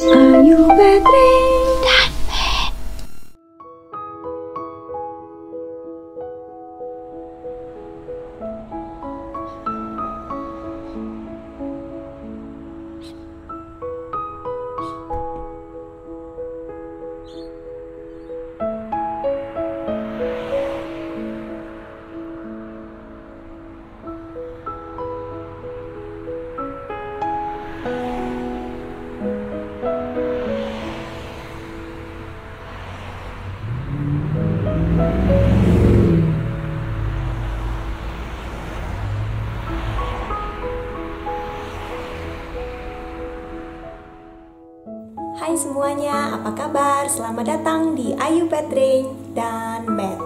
Ayu Petri. Hai semuanya, apa kabar? Selamat datang di Ayu Petri dan Matt.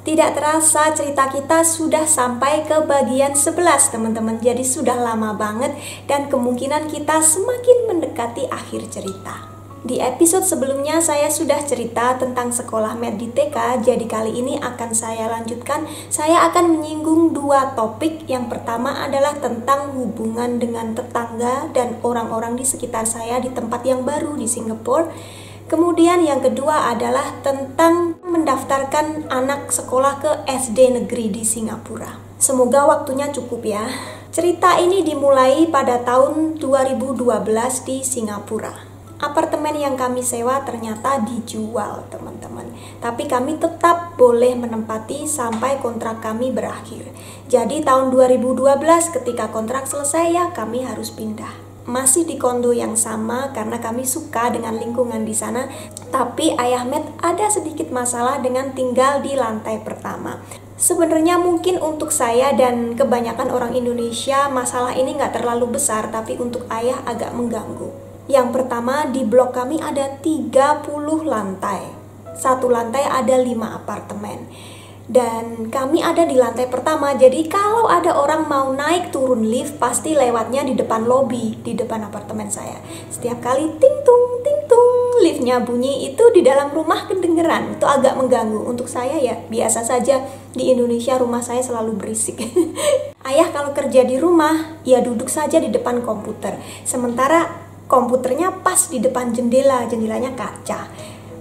Tidak terasa cerita kita sudah sampai ke bagian 11 teman-teman. Jadi sudah lama banget dan kemungkinan kita semakin mendekati akhir cerita. Di episode sebelumnya saya sudah cerita tentang sekolah Matt di TK. Jadi kali ini akan saya lanjutkan. Saya akan menyinggung dua topik. Yang pertama adalah tentang hubungan dengan tetangga dan orang-orang di sekitar saya di tempat yang baru di Singapura. Kemudian yang kedua adalah tentang mendaftarkan anak sekolah ke SD negeri di Singapura. Semoga waktunya cukup ya. Cerita ini dimulai pada tahun 2012 di Singapura. Apartemen yang kami sewa ternyata dijual teman-teman. Tapi kami tetap boleh menempati sampai kontrak kami berakhir. Jadi tahun 2012 ketika kontrak selesai ya kami harus pindah. Masih di kondo yang sama karena kami suka dengan lingkungan di sana. Tapi ayah Matt ada sedikit masalah dengan tinggal di lantai pertama. Sebenarnya mungkin untuk saya dan kebanyakan orang Indonesia masalah ini nggak terlalu besar, tapi untuk ayah agak mengganggu. Yang pertama, di blok kami ada 30 lantai. Satu lantai ada 5 apartemen. Dan kami ada di lantai pertama. Jadi kalau ada orang mau naik turun lift, pasti lewatnya di depan lobi, di depan apartemen saya. Setiap kali ting tung, liftnya bunyi, itu di dalam rumah kedengeran. Itu agak mengganggu. Untuk saya ya biasa saja. Di Indonesia rumah saya selalu berisik. Ayah kalau kerja di rumah, ya duduk saja di depan komputer. Sementara komputernya pas di depan jendela, jendelanya kaca.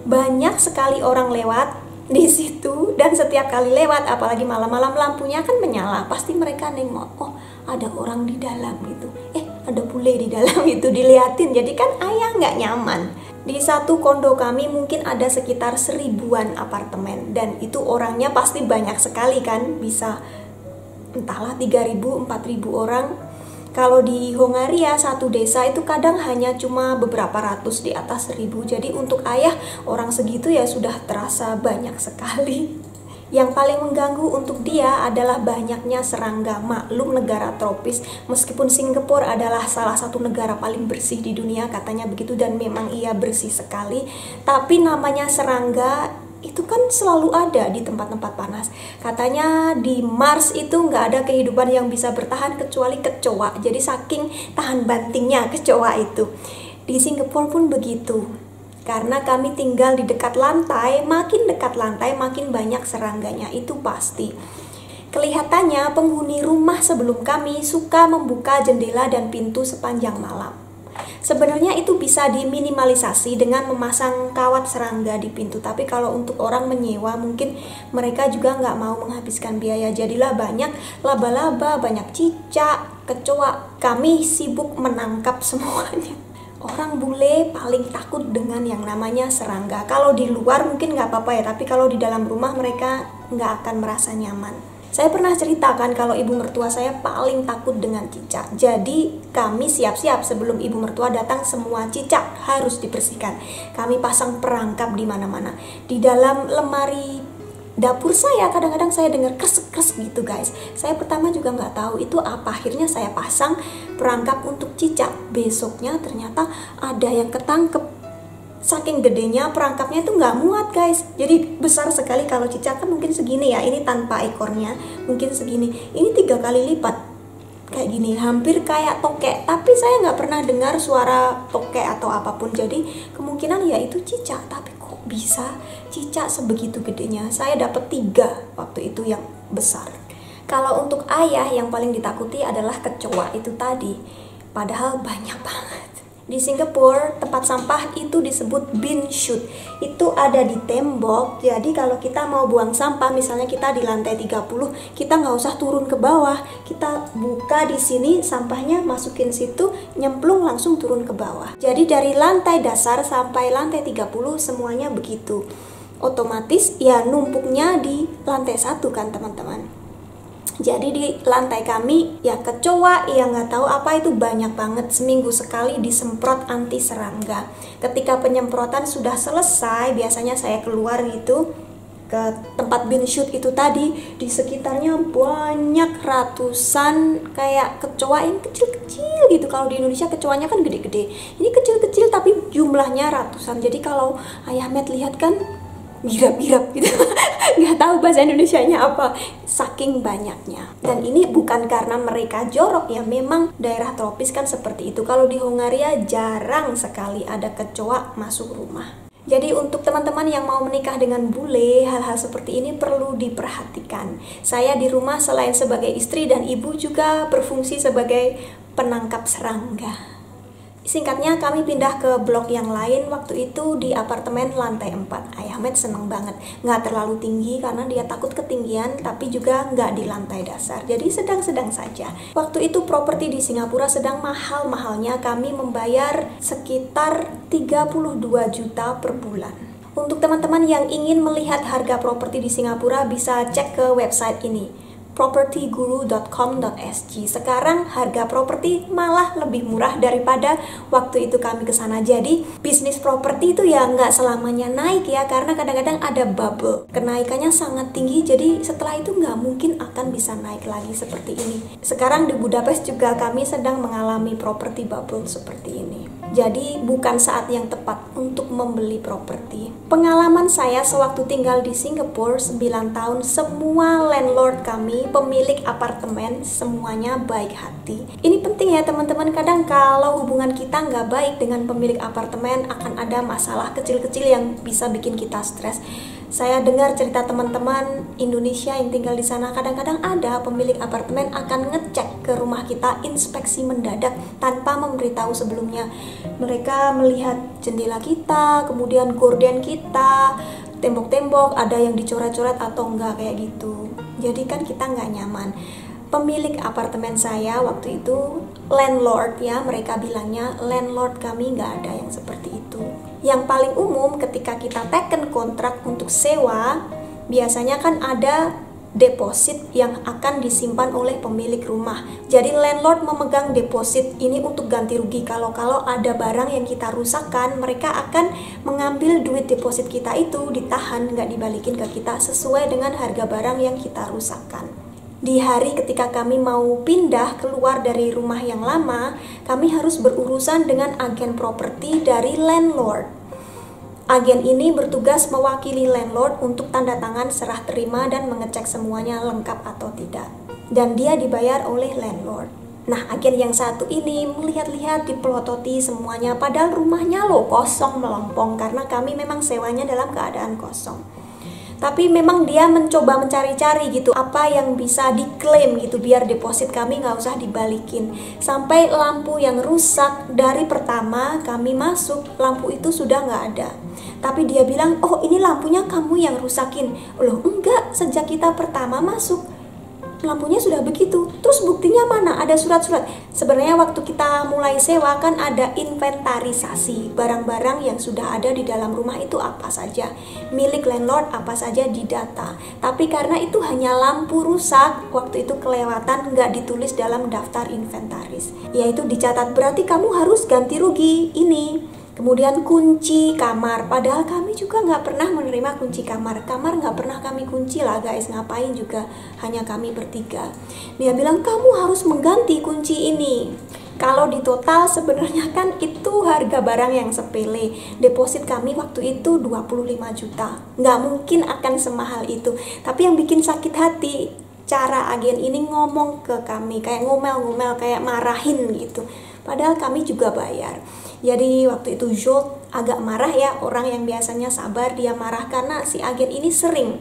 Banyak sekali orang lewat di situ dan setiap kali lewat, apalagi malam-malam lampunya kan menyala, pasti mereka nengok, oh ada orang di dalam gitu. Ada bule di dalam itu diliatin. Jadi kan ayah nggak nyaman. Di satu kondo kami mungkin ada sekitar 1000-an apartemen dan itu orangnya pasti banyak sekali kan, bisa entahlah 3.000, 4.000 orang. Kalau di Hongaria satu desa itu kadang hanya cuma beberapa ratus, di atas 1000. Jadi untuk ayah orang segitu ya sudah terasa banyak sekali. Yang paling mengganggu untuk dia adalah banyaknya serangga. Maklum negara tropis, meskipun Singapura adalah salah satu negara paling bersih di dunia katanya begitu, dan memang ia bersih sekali. Tapi namanya serangga itu kan selalu ada di tempat-tempat panas. Katanya di Mars itu nggak ada kehidupan yang bisa bertahan kecuali kecoa. Jadi saking tahan bantingnya kecoa itu. Di Singapura pun begitu. Karena kami tinggal di dekat lantai, makin dekat lantai makin banyak serangganya, itu pasti. Kelihatannya penghuni rumah sebelum kami suka membuka jendela dan pintu sepanjang malam. Sebenarnya itu bisa diminimalisasi dengan memasang kawat serangga di pintu. Tapi kalau untuk orang menyewa mungkin mereka juga nggak mau menghabiskan biaya. Jadilah banyak laba-laba, banyak cicak, kecoa. Kami sibuk menangkap semuanya. Orang bule paling takut dengan yang namanya serangga. Kalau di luar mungkin nggak apa-apa ya, tapi kalau di dalam rumah mereka nggak akan merasa nyaman. Saya pernah ceritakan kalau ibu mertua saya paling takut dengan cicak. Jadi kami siap-siap sebelum ibu mertua datang, semua cicak harus dibersihkan. Kami pasang perangkap di mana-mana. Di dalam lemari dapur saya kadang-kadang saya dengar kres-kres gitu guys. Saya pertama juga nggak tahu itu apa. Akhirnya saya pasang perangkap untuk cicak. Besoknya ternyata ada yang ketangkep. Saking gedenya perangkapnya itu nggak muat guys. Jadi besar sekali. Kalau cicak kan mungkin segini ya, ini tanpa ekornya mungkin segini, ini 3 kali lipat kayak gini, hampir kayak tokek. Tapi saya nggak pernah dengar suara tokek atau apapun. Jadi kemungkinan ya itu cicak. Tapi kok bisa cicak sebegitu gedenya? Saya dapat 3 waktu itu yang besar. Kalau untuk ayah yang paling ditakuti adalah kecoa itu tadi. Padahal banyak banget. Di Singapura, tempat sampah itu disebut bin chute. Itu ada di tembok. Jadi kalau kita mau buang sampah, misalnya kita di lantai 30, kita nggak usah turun ke bawah. Kita buka di sini, sampahnya masukin situ, nyemplung langsung turun ke bawah. Jadi dari lantai dasar sampai lantai 30 semuanya begitu. Otomatis ya numpuknya di lantai 1 kan teman-teman. Jadi di lantai kami ya kecoa yang nggak tahu apa itu banyak banget, seminggu sekali disemprot anti serangga. Ketika penyemprotan sudah selesai, biasanya saya keluar gitu ke tempat bin chute itu tadi, di sekitarnya banyak ratusan kayak kecoa yang kecil-kecil gitu. Kalau di Indonesia kecoanya kan gede-gede, ini kecil-kecil tapi jumlahnya ratusan. Jadi kalau Ayah Met lihat kan birap-birap gitu nggak tahu bahasa Indonesianya apa, saking banyaknya. Dan ini bukan karena mereka jorok ya, memang daerah tropis kan seperti itu. Kalau di Hongaria jarang sekali ada kecoa masuk rumah. Jadi untuk teman-teman yang mau menikah dengan bule, hal-hal seperti ini perlu diperhatikan. Saya di rumah selain sebagai istri dan ibu juga berfungsi sebagai penangkap serangga. Singkatnya, kami pindah ke blok yang lain waktu itu di apartemen lantai 4. Ayah Met seneng banget, nggak terlalu tinggi karena dia takut ketinggian, tapi juga nggak di lantai dasar, jadi sedang-sedang saja. Waktu itu properti di Singapura sedang mahal-mahalnya, kami membayar sekitar 32 juta per bulan. Untuk teman-teman yang ingin melihat harga properti di Singapura bisa cek ke website ini, propertyguru.com.sg. Sekarang harga properti malah lebih murah daripada waktu itu kami ke sana. Jadi bisnis properti itu ya nggak selamanya naik ya, karena kadang-kadang ada bubble. Kenaikannya sangat tinggi, jadi setelah itu nggak mungkin akan bisa naik lagi seperti ini. Sekarang di Budapest juga kami sedang mengalami properti bubble seperti ini. Jadi bukan saat yang tepat untuk membeli properti. Pengalaman saya sewaktu tinggal di Singapura 9 tahun, semua landlord kami, pemilik apartemen, semuanya baik hati. Ini penting ya teman-teman, kadang kalau hubungan kita nggak baik dengan pemilik apartemen akan ada masalah kecil-kecil yang bisa bikin kita stres. Saya dengar cerita teman-teman Indonesia yang tinggal di sana, kadang-kadang ada pemilik apartemen akan ngecek ke rumah kita, inspeksi mendadak tanpa memberitahu sebelumnya. Mereka melihat jendela kita, kemudian gorden kita, tembok-tembok ada yang dicoret-coret atau enggak kayak gitu. Jadi kan kita nggak nyaman. Pemilik apartemen saya waktu itu landlord ya, mereka bilangnya landlord kami nggak ada yang seperti itu. Yang paling umum ketika kita teken kontrak untuk sewa, biasanya kan ada deposit yang akan disimpan oleh pemilik rumah. Jadi landlord memegang deposit ini untuk ganti rugi. Kalau ada barang yang kita rusakkan, mereka akan mengambil duit deposit kita itu, ditahan, nggak dibalikin ke kita sesuai dengan harga barang yang kita rusakkan. Di hari ketika kami mau pindah keluar dari rumah yang lama, kami harus berurusan dengan agen properti dari landlord. Agen ini bertugas mewakili landlord untuk tanda tangan serah terima dan mengecek semuanya lengkap atau tidak. Dan dia dibayar oleh landlord. Nah, agen yang satu ini melihat-lihat, dipelototi semuanya, padahal rumahnya loh kosong melompong karena kami memang sewanya dalam keadaan kosong. Tapi memang dia mencoba mencari-cari gitu apa yang bisa diklaim gitu biar deposit kami nggak usah dibalikin. Sampai lampu yang rusak dari pertama kami masuk, lampu itu sudah nggak ada. Tapi dia bilang, oh ini lampunya kamu yang rusakin. Loh enggak, sejak kita pertama masuk lampunya sudah begitu. Terus buktinya mana? Ada surat-surat. Sebenarnya waktu kita mulai sewa kan ada inventarisasi barang-barang yang sudah ada di dalam rumah itu apa saja, milik landlord apa saja didata. Tapi karena itu hanya lampu rusak, waktu itu kelewatan nggak ditulis dalam daftar inventaris. Yaitu dicatat, berarti kamu harus ganti rugi ini. Kemudian kunci kamar, padahal kami juga nggak pernah menerima kunci kamar. Kamar nggak pernah kami kunci lah guys, ngapain juga, hanya kami bertiga. Dia bilang kamu harus mengganti kunci ini. Kalau di total sebenarnya kan itu harga barang yang sepele. Deposit kami waktu itu 25 juta. Nggak mungkin akan semahal itu. Tapi yang bikin sakit hati, cara agen ini ngomong ke kami, kayak ngomel-ngomel, kayak marahin gitu. Padahal kami juga bayar. Jadi waktu itu Jolt agak marah ya, orang yang biasanya sabar dia marah karena si agen ini sering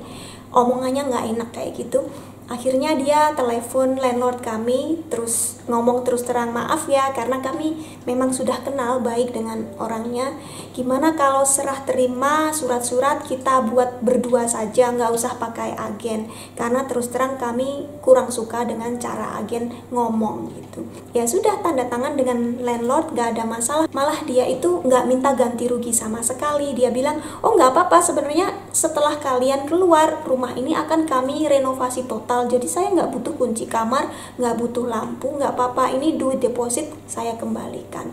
omongannya nggak enak kayak gitu. Akhirnya dia telepon landlord kami, terus ngomong terus terang, maaf ya karena kami memang sudah kenal baik dengan orangnya. Gimana kalau serah terima surat-surat kita buat berdua saja, nggak usah pakai agen. Karena terus terang kami kurang suka dengan cara agen ngomong gitu. Ya sudah, tanda tangan dengan landlord, nggak ada masalah. Malah dia itu nggak minta ganti rugi sama sekali. Dia bilang, oh nggak apa-apa, sebenarnya setelah kalian keluar rumah ini akan kami renovasi total. Jadi saya nggak butuh kunci kamar, nggak butuh lampu, nggak apa-apa, ini duit deposit saya kembalikan.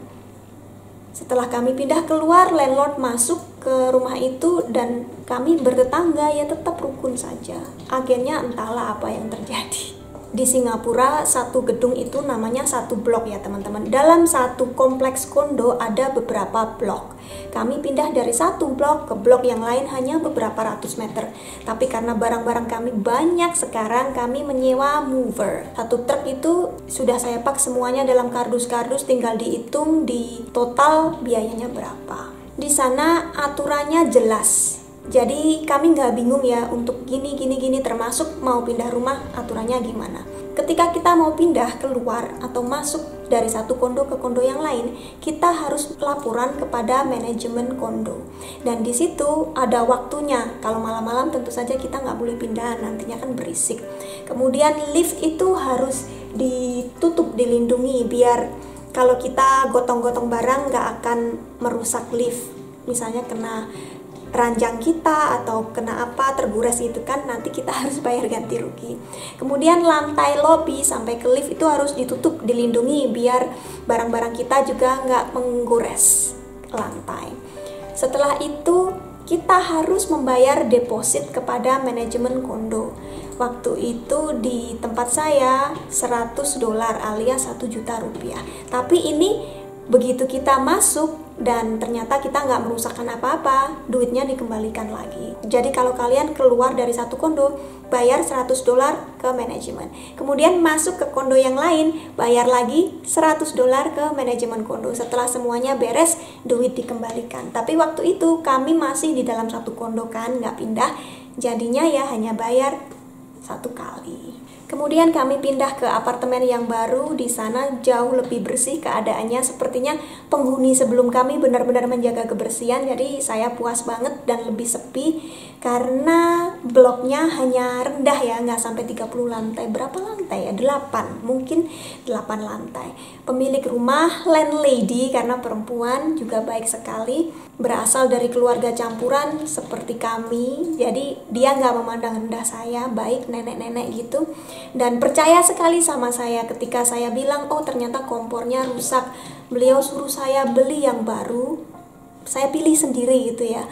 Setelah kami pindah keluar, landlord masuk ke rumah itu dan kami bertetangga, ya tetap rukun saja. Agennya entahlah apa yang terjadi. Di Singapura, satu gedung itu namanya satu blok ya teman-teman. Dalam satu kompleks kondo ada beberapa blok. Kami pindah dari satu blok ke blok yang lain hanya beberapa ratus meter. Tapi karena barang-barang kami banyak sekarang, kami menyewa mover. Satu truk itu sudah saya pak semuanya dalam kardus-kardus, tinggal dihitung di total biayanya berapa. Di sana aturannya jelas. Jadi kami nggak bingung ya untuk gini termasuk mau pindah rumah aturannya gimana. Ketika kita mau pindah keluar atau masuk dari satu kondo ke kondo yang lain, kita harus laporan kepada manajemen kondo. Dan di situ ada waktunya. Kalau malam-malam tentu saja kita nggak boleh pindah, nantinya kan berisik. Kemudian lift itu harus ditutup, dilindungi biar kalau kita gotong-gotong barang nggak akan merusak lift. Misalnya kena ranjang kita atau kena apa tergores gitu kan, nanti kita harus bayar ganti rugi. Kemudian lantai lobi sampai ke lift itu harus ditutup, dilindungi biar barang-barang kita juga nggak menggores lantai. Setelah itu kita harus membayar deposit kepada manajemen kondo. Waktu itu di tempat saya $100 alias 1 juta rupiah. Tapi ini begitu kita masuk dan ternyata kita nggak merusakkan apa-apa, duitnya dikembalikan lagi. Jadi kalau kalian keluar dari satu kondo, bayar $100 ke manajemen. Kemudian masuk ke kondo yang lain, bayar lagi $100 ke manajemen kondo. Setelah semuanya beres, duit dikembalikan. Tapi waktu itu kami masih di dalam satu kondo kan, nggak pindah. Jadinya ya hanya bayar satu kali. Kemudian kami pindah ke apartemen yang baru. Di sana jauh lebih bersih keadaannya. Sepertinya penghuni sebelum kami benar-benar menjaga kebersihan. Jadi saya puas banget dan lebih sepi karena bloknya hanya rendah ya, nggak sampai 30 lantai. Berapa lantai ya? 8, mungkin 8 lantai. Pemilik rumah, landlady karena perempuan, juga baik sekali. Berasal dari keluarga campuran seperti kami. Jadi dia nggak memandang rendah saya, baik nenek-nenek gitu. Dan percaya sekali sama saya ketika saya bilang, oh ternyata kompornya rusak. Beliau suruh saya beli yang baru. Saya pilih sendiri gitu ya.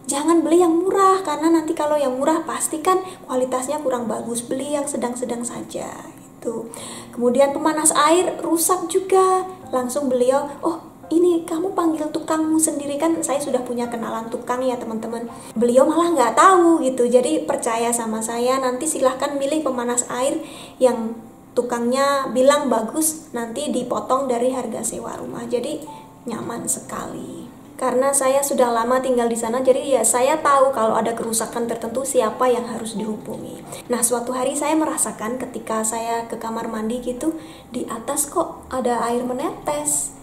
Jangan beli yang murah, karena nanti kalau yang murah pasti kan kualitasnya kurang bagus. Beli yang sedang-sedang saja gitu. Kemudian pemanas air rusak juga. Langsung beliau, oh ini kamu panggil tukangmu sendiri, kan saya sudah punya kenalan tukang ya teman-teman. Beliau malah nggak tahu gitu. Jadi percaya sama saya, nanti silahkan milih pemanas air yang tukangnya bilang bagus, nanti dipotong dari harga sewa rumah. Jadi nyaman sekali. Karena saya sudah lama tinggal di sana, jadi ya saya tahu kalau ada kerusakan tertentu siapa yang harus dihubungi. Nah, suatu hari saya merasakan ketika saya ke kamar mandi gitu, di atas kok ada air menetes.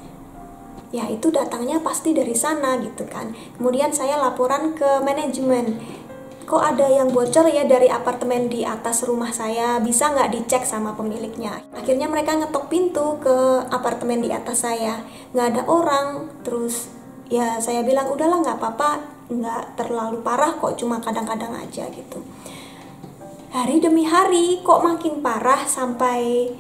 Ya itu datangnya pasti dari sana gitu kan. Kemudian saya laporan ke manajemen. Kok ada yang bocor ya dari apartemen di atas rumah saya, bisa nggak dicek sama pemiliknya? Akhirnya mereka ngetok pintu ke apartemen di atas saya, nggak ada orang. Terus ya saya bilang udahlah nggak apa-apa, nggak terlalu parah kok, cuma kadang-kadang aja gitu. Hari demi hari kok makin parah sampai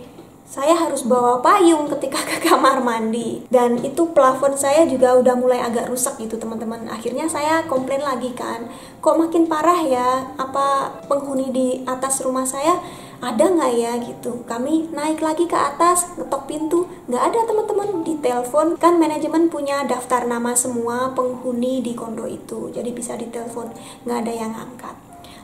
saya harus bawa payung ketika ke kamar mandi. Dan itu plafon saya juga udah mulai agak rusak gitu teman-teman. Akhirnya saya komplain lagi kan, kok makin parah ya, apa penghuni di atas rumah saya ada nggak ya gitu. Kami naik lagi ke atas, ngetok pintu, nggak ada teman-teman. Ditelepon, kan manajemen punya daftar nama semua penghuni di kondo itu, jadi bisa ditelepon, nggak ada yang angkat.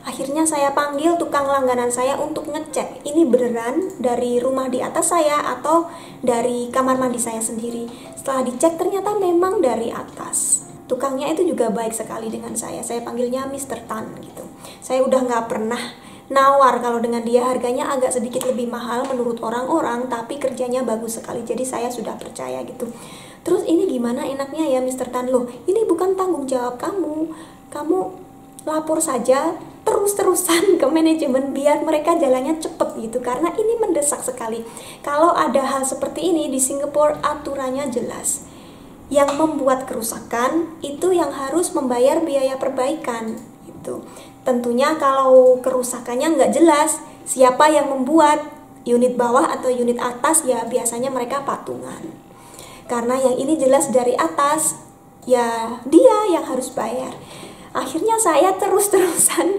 Akhirnya saya panggil tukang langganan saya untuk ngecek ini beneran dari rumah di atas saya atau dari kamar mandi saya sendiri. Setelah dicek ternyata memang dari atas. Tukangnya itu juga baik sekali dengan saya panggilnya Mr. Tan gitu. Saya udah nggak pernah nawar kalau dengan dia, harganya agak sedikit lebih mahal menurut orang-orang, tapi kerjanya bagus sekali, jadi saya sudah percaya gitu. Terus ini gimana enaknya ya Mr. Tan? Loh, ini bukan tanggung jawab kamu, kamu lapor saja terus-terusan ke manajemen biar mereka jalannya cepet gitu, karena ini mendesak sekali. Kalau ada hal seperti ini di Singapura, aturannya jelas. Yang membuat kerusakan itu yang harus membayar biaya perbaikan gitu. Tentunya kalau kerusakannya nggak jelas siapa yang membuat, unit bawah atau unit atas, ya biasanya mereka patungan. Karena yang ini jelas dari atas, ya dia yang harus bayar. Akhirnya saya terus-terusan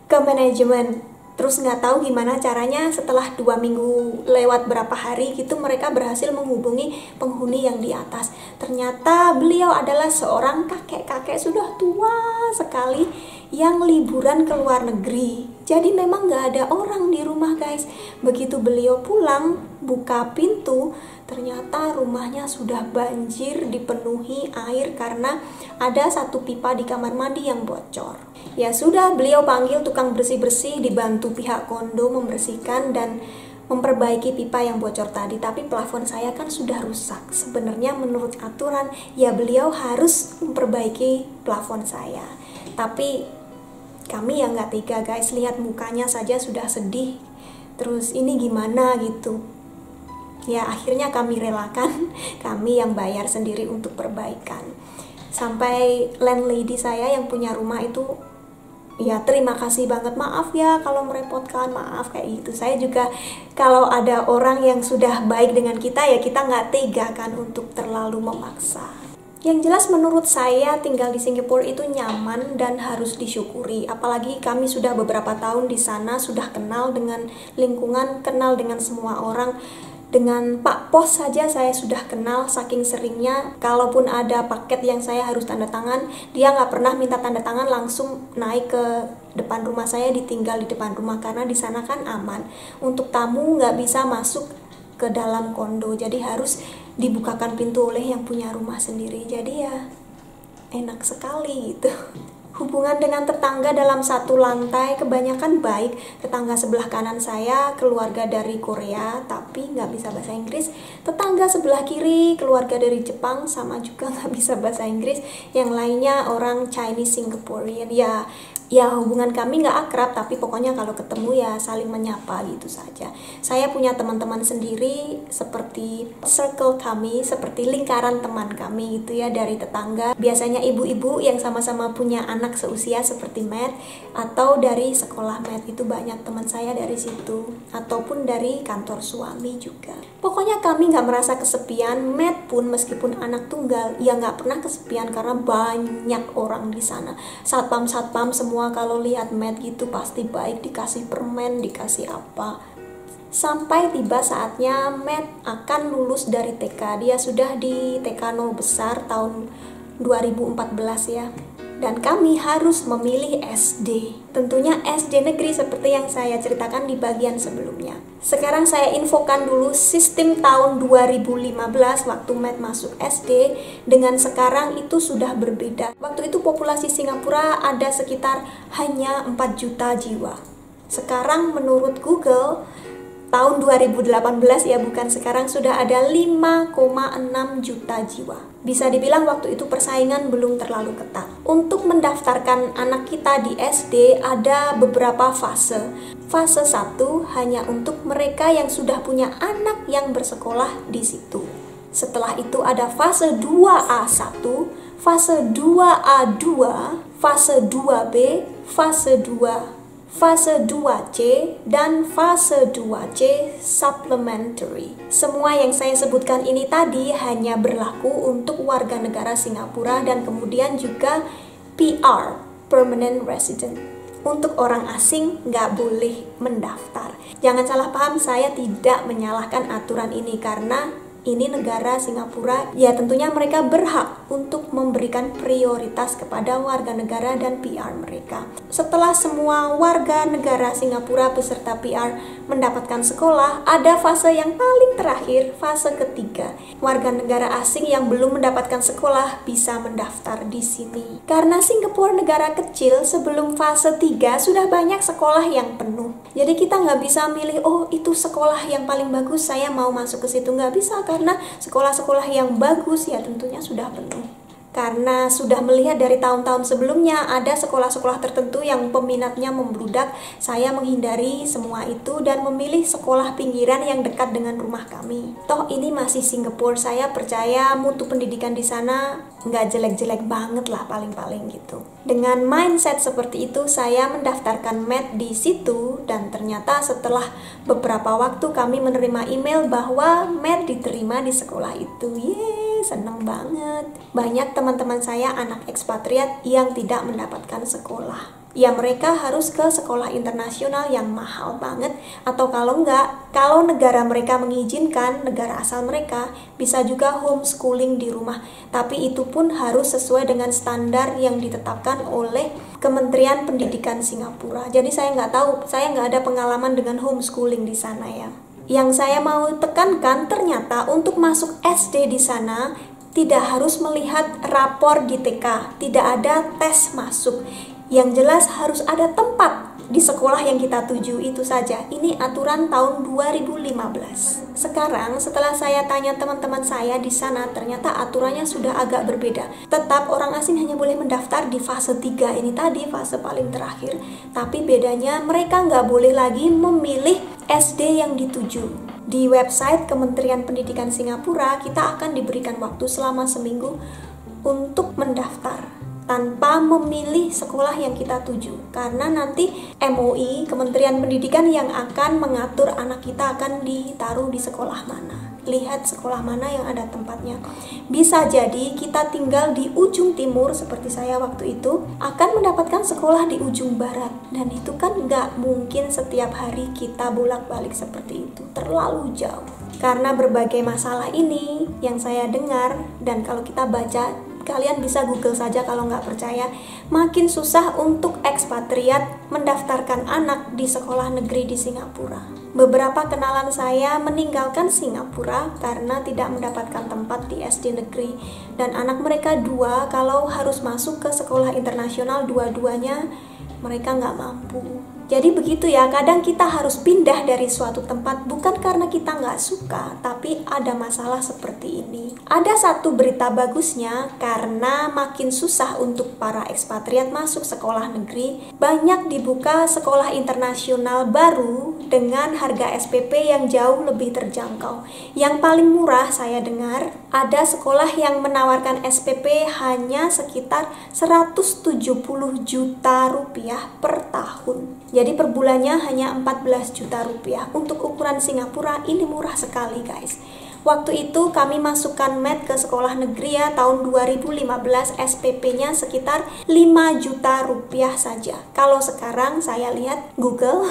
ke manajemen. Terus nggak tahu gimana caranya, setelah 2 minggu lewat berapa hari gitu, mereka berhasil menghubungi penghuni yang di atas. Ternyata beliau adalah seorang kakek-kakek sudah tua sekali yang liburan ke luar negeri. Jadi memang nggak ada orang di rumah guys. Begitu beliau pulang, buka pintu, ternyata rumahnya sudah banjir, dipenuhi air karena ada satu pipa di kamar mandi yang bocor. Ya sudah, beliau panggil tukang bersih-bersih, dibantu pihak kondo membersihkan dan memperbaiki pipa yang bocor tadi. Tapi plafon saya kan sudah rusak. Sebenarnya menurut aturan ya beliau harus memperbaiki plafon saya. Tapi kami yang nggak tega guys, lihat mukanya saja sudah sedih. Terus ini gimana gitu. Ya akhirnya kami relakan, kami yang bayar sendiri untuk perbaikan. Sampai landlady saya yang punya rumah itu, ya terima kasih banget, maaf ya kalau merepotkan, maaf kayak gitu. Saya juga kalau ada orang yang sudah baik dengan kita, ya kita nggak tega kan untuk terlalu memaksa. Yang jelas menurut saya tinggal di Singapura itu nyaman dan harus disyukuri. Apalagi kami sudah beberapa tahun di sana, sudah kenal dengan lingkungan, kenal dengan semua orang. Dengan Pak Pos saja saya sudah kenal, saking seringnya. Kalaupun ada paket yang saya harus tanda tangan, dia nggak pernah minta tanda tangan, langsung naik ke depan rumah saya, ditinggal di depan rumah, karena di sana kan aman. Untuk tamu nggak bisa masuk ke dalam kondo, jadi harus dibukakan pintu oleh yang punya rumah sendiri. Jadi ya enak sekali gitu. Hubungan dengan tetangga dalam satu lantai kebanyakan baik. Tetangga sebelah kanan saya keluarga dari Korea tapi nggak bisa bahasa Inggris. Tetangga sebelah kiri keluarga dari Jepang, sama juga nggak bisa bahasa Inggris. Yang lainnya orang Chinese Singaporean. Ya hubungan kami nggak akrab, tapi pokoknya kalau ketemu ya saling menyapa gitu saja. Saya punya teman-teman sendiri, seperti circle kami, seperti lingkaran teman kami gitu ya, dari tetangga. Biasanya ibu-ibu yang sama-sama punya anak seusia seperti Matt, atau dari sekolah Matt, itu banyak teman saya dari situ, ataupun dari kantor suami juga. Pokoknya kami nggak merasa kesepian. Matt pun meskipun anak tunggal, ya nggak pernah kesepian karena banyak orang di sana. Satpam-satpam semua kalau lihat Matt gitu pasti baik, dikasih permen, dikasih apa. Sampai tiba saatnya Matt akan lulus dari TK. Dia sudah di TK 0 besar tahun 2014 ya. Dan kami harus memilih SD. Tentunya SD negeri seperti yang saya ceritakan di bagian sebelumnya. Sekarang saya infokan dulu sistem tahun 2015 waktu Matt masuk SD dengan sekarang itu sudah berbeda. Waktu itu populasi Singapura ada sekitar hanya 4 juta jiwa. Sekarang menurut Google tahun 2018 ya, bukan sekarang, sudah ada 5,6 juta jiwa. Bisa dibilang waktu itu persaingan belum terlalu ketat. Untuk mendaftarkan anak kita di SD ada beberapa fase. Fase 1 hanya untuk mereka yang sudah punya anak yang bersekolah di situ. Setelah itu ada fase 2A1, fase 2A2, fase 2B, fase 2, fase 2C, dan fase 2C supplementary. Semua yang saya sebutkan ini tadi hanya berlaku untuk warga negara Singapura dan kemudian juga PR, permanent resident. Untuk orang asing nggak boleh mendaftar. Jangan salah paham, saya tidak menyalahkan aturan ini karena ini negara Singapura, ya tentunya mereka berhak untuk memberikan prioritas kepada warga negara dan PR mereka. Setelah semua warga negara Singapura beserta PR mendapatkan sekolah, ada fase yang paling terakhir, fase ketiga. Warga negara asing yang belum mendapatkan sekolah bisa mendaftar di sini. Karena Singapura negara kecil, sebelum fase 3 sudah banyak sekolah yang penuh. Jadi kita nggak bisa milih, oh itu sekolah yang paling bagus, saya mau masuk ke situ. Nggak bisa, karena sekolah-sekolah yang bagus ya tentunya sudah penuh. Karena sudah melihat dari tahun-tahun sebelumnya ada sekolah-sekolah tertentu yang peminatnya membludak, saya menghindari semua itu dan memilih sekolah pinggiran yang dekat dengan rumah kami. Toh ini masih Singapura, saya percaya mutu pendidikan di sana nggak jelek-jelek banget lah paling-paling gitu. Dengan mindset seperti itu saya mendaftarkan MET di situ dan ternyata setelah beberapa waktu kami menerima email bahwa MET diterima di sekolah itu. Yeay, seneng banget. Banyak teman-teman saya anak ekspatriat yang tidak mendapatkan sekolah. Ya mereka harus ke sekolah internasional yang mahal banget, atau kalau enggak, kalau negara mereka mengizinkan, negara asal mereka bisa juga homeschooling di rumah. Tapi itu pun harus sesuai dengan standar yang ditetapkan oleh Kementerian Pendidikan Singapura. Jadi saya nggak tahu, saya nggak ada pengalaman dengan homeschooling di sana ya. Yang saya mau tekankan, ternyata untuk masuk SD di sana tidak harus melihat rapor di TK, tidak ada tes masuk. Yang jelas harus ada tempat di sekolah yang kita tuju, itu saja. Ini aturan tahun 2015. Sekarang setelah saya tanya teman-teman saya di sana, ternyata aturannya sudah agak berbeda. Tetap orang asing hanya boleh mendaftar di fase 3 ini tadi, fase paling terakhir. Tapi bedanya mereka nggak boleh lagi memilih SD yang dituju. Di website Kementerian Pendidikan Singapura, kita akan diberikan waktu selama seminggu untuk mendaftar tanpa memilih sekolah yang kita tuju. Karena nanti MOI, Kementerian Pendidikan, yang akan mengatur anak kita akan ditaruh di sekolah mana. Lihat sekolah mana yang ada tempatnya. Bisa jadi kita tinggal di ujung timur seperti saya waktu itu, akan mendapatkan sekolah di ujung barat. Dan itu kan nggak mungkin setiap hari kita bolak-balik seperti itu. Terlalu jauh. Karena berbagai masalah ini yang saya dengar, dan kalau kita baca, kalian bisa Google saja kalau nggak percaya, makin susah untuk ekspatriat mendaftarkan anak di sekolah negeri di Singapura. Beberapa kenalan saya meninggalkan Singapura karena tidak mendapatkan tempat di SD negeri, dan anak mereka 2 kalau harus masuk ke sekolah internasional, dua-duanya mereka nggak mampu. Jadi begitu ya, kadang kita harus pindah dari suatu tempat bukan karena kita nggak suka, tapi ada masalah seperti ini. Ada satu berita bagusnya, karena makin susah untuk para ekspatriat masuk sekolah negeri, banyak dibuka sekolah internasional baru dengan harga SPP yang jauh lebih terjangkau. Yang paling murah saya dengar, ada sekolah yang menawarkan SPP hanya sekitar 170 juta rupiah per tahun. Jadi per bulannya hanya 14 juta rupiah. Untuk ukuran Singapura ini murah sekali guys. Waktu itu kami masukkan MET ke sekolah negeri ya, tahun 2015 SPP-nya sekitar 5 juta rupiah saja. Kalau sekarang saya lihat Google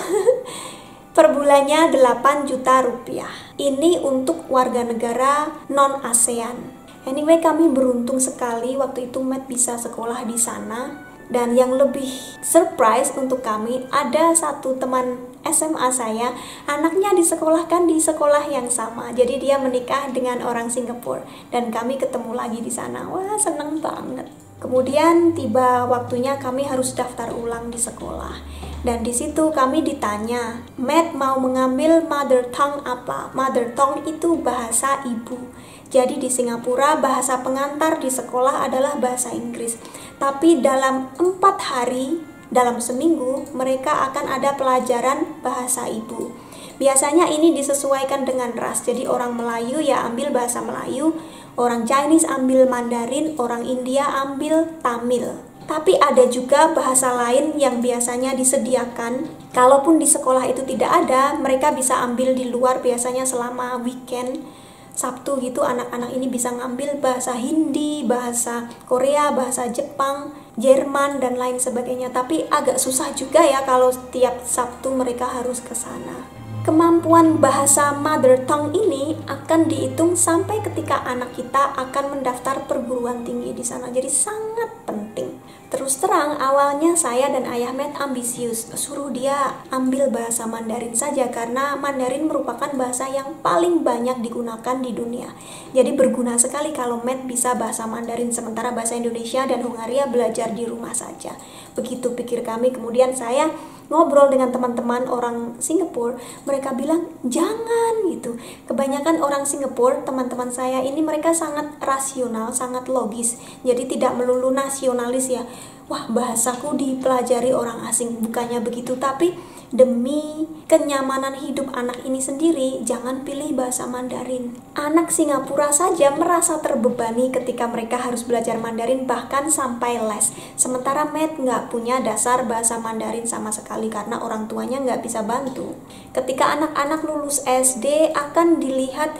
per bulannya 8 juta rupiah. Ini untuk warga negara non-ASEAN. Anyway, kami beruntung sekali waktu itu MET bisa sekolah di sana. Dan yang lebih surprise untuk kami, ada satu teman SMA saya, anaknya disekolahkan di sekolah yang sama. Jadi dia menikah dengan orang Singapura dan kami ketemu lagi di sana. Wah, seneng banget. Kemudian tiba waktunya kami harus daftar ulang di sekolah. Dan di situ kami ditanya, Matt mau mengambil mother tongue apa? Mother tongue itu bahasa ibu. Jadi di Singapura bahasa pengantar di sekolah adalah bahasa Inggris. Tapi dalam 4 hari, dalam seminggu, mereka akan ada pelajaran bahasa ibu. Biasanya ini disesuaikan dengan ras. Jadi orang Melayu ya ambil bahasa Melayu, orang Chinese ambil Mandarin, orang India ambil Tamil. Tapi ada juga bahasa lain yang biasanya disediakan. Kalaupun di sekolah itu tidak ada, mereka bisa ambil di luar biasanya selama weekend. Sabtu gitu anak-anak ini bisa ngambil bahasa Hindi, bahasa Korea, bahasa Jepang, Jerman, dan lain sebagainya. Tapi agak susah juga ya kalau tiap Sabtu mereka harus ke sana. Kemampuan bahasa mother tongue ini akan dihitung sampai ketika anak kita akan mendaftar perguruan tinggi di sana. Jadi sangat penting. Terus Terus terang, awalnya saya dan ayah Matt ambisius, suruh dia ambil bahasa Mandarin saja karena Mandarin merupakan bahasa yang paling banyak digunakan di dunia. Jadi berguna sekali kalau Matt bisa bahasa Mandarin, sementara bahasa Indonesia dan Hongaria belajar di rumah saja. Begitu pikir kami. Kemudian saya ngobrol dengan teman-teman orang Singapura, mereka bilang jangan gitu. Kebanyakan orang Singapura, teman-teman saya ini, mereka sangat rasional, sangat logis, jadi tidak melulu nasionalis ya. Wah, bahasaku dipelajari orang asing, bukannya begitu, tapi demi kenyamanan hidup anak ini sendiri, jangan pilih bahasa Mandarin. Anak Singapura saja merasa terbebani ketika mereka harus belajar Mandarin, bahkan sampai les. Sementara Matt nggak punya dasar bahasa Mandarin sama sekali karena orang tuanya nggak bisa bantu. Ketika anak-anak lulus SD akan dilihat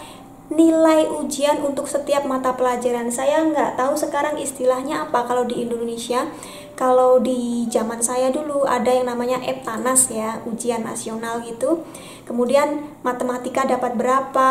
nilai ujian untuk setiap mata pelajaran. Saya nggak tahu sekarang istilahnya apa kalau di Indonesia. Kalau di zaman saya dulu ada yang namanya EBTANAS ya, ujian nasional gitu. Kemudian matematika dapat berapa,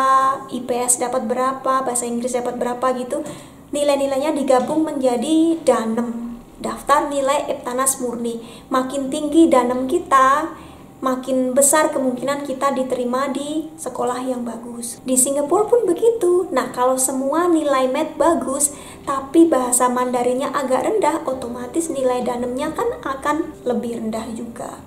IPS dapat berapa, bahasa Inggris dapat berapa gitu. Nilai-nilainya digabung menjadi DANEM, daftar nilai EBTANAS murni. Makin tinggi DANEM kita, makin besar kemungkinan kita diterima di sekolah yang bagus. Di Singapura pun begitu. Nah, kalau semua nilai Math bagus, tapi bahasa Mandarinnya agak rendah, otomatis nilai danemnya kan akan lebih rendah juga.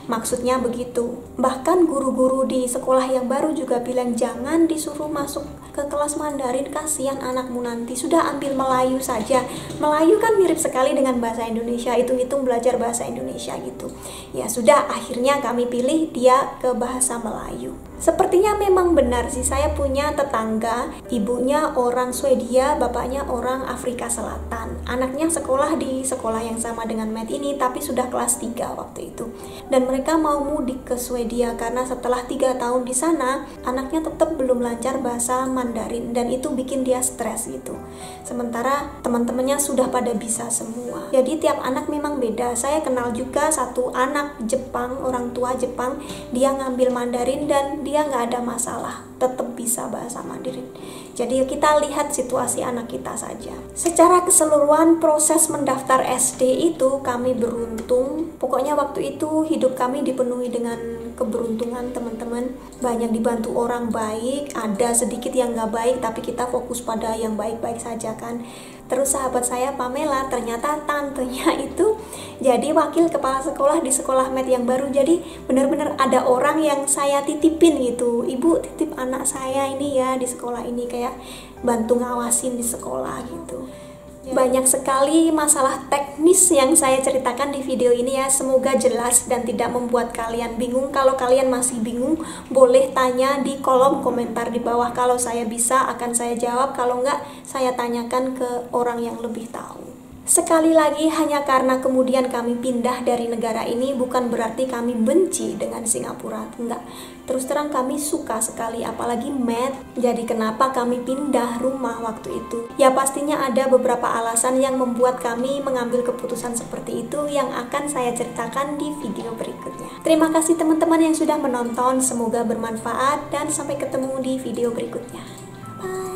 Maksudnya begitu. Bahkan guru-guru di sekolah yang baru juga bilang jangan disuruh masuk ke kelas Mandarin, kasihan anakmu nanti, sudah ambil Melayu saja. Melayu kan mirip sekali dengan bahasa Indonesia, hitung-hitung belajar bahasa Indonesia gitu. Ya sudah, akhirnya kami pilih dia ke bahasa Melayu. Sepertinya memang benar sih, saya punya tetangga, ibunya orang Swedia, bapaknya orang Afrika Selatan. Anaknya sekolah di sekolah yang sama dengan Matt ini, tapi sudah kelas 3 waktu itu. Dan mereka mau mudik ke Swedia karena setelah 3 tahun di sana, anaknya tetap belum lancar bahasa Mandarin, dan itu bikin dia stres gitu. Sementara teman-temannya sudah pada bisa semua. Jadi tiap anak memang beda. Saya kenal juga satu anak Jepang, orang tua Jepang, dia ngambil Mandarin dan dia nggak ada masalah, tetap bisa bahasa Mandarin. Jadi kita lihat situasi anak kita saja. Secara keseluruhan proses mendaftar SD itu kami beruntung. Pokoknya waktu itu hidup kami dipenuhi dengan keberuntungan teman-teman. Banyak dibantu orang baik, ada sedikit yang nggak baik, tapi kita fokus pada yang baik-baik saja kan. Terus sahabat saya Pamela, ternyata tantenya itu jadi wakil kepala sekolah di sekolah Matt yang baru. Jadi benar-benar ada orang yang saya titipin gitu. Ibu titip anak saya ini ya di sekolah ini, kayak bantu ngawasin di sekolah gitu. Banyak sekali masalah teknis yang saya ceritakan di video ini ya. Semoga jelas dan tidak membuat kalian bingung. Kalau kalian masih bingung, boleh tanya di kolom komentar di bawah. Kalau saya bisa akan saya jawab, kalau enggak saya tanyakan ke orang yang lebih tahu. Sekali lagi, hanya karena kemudian kami pindah dari negara ini bukan berarti kami benci dengan Singapura, enggak. Terus terang kami suka sekali, apalagi Matt. Jadi kenapa kami pindah rumah waktu itu? Ya pastinya ada beberapa alasan yang membuat kami mengambil keputusan seperti itu yang akan saya ceritakan di video berikutnya. Terima kasih teman-teman yang sudah menonton, semoga bermanfaat dan sampai ketemu di video berikutnya. Bye!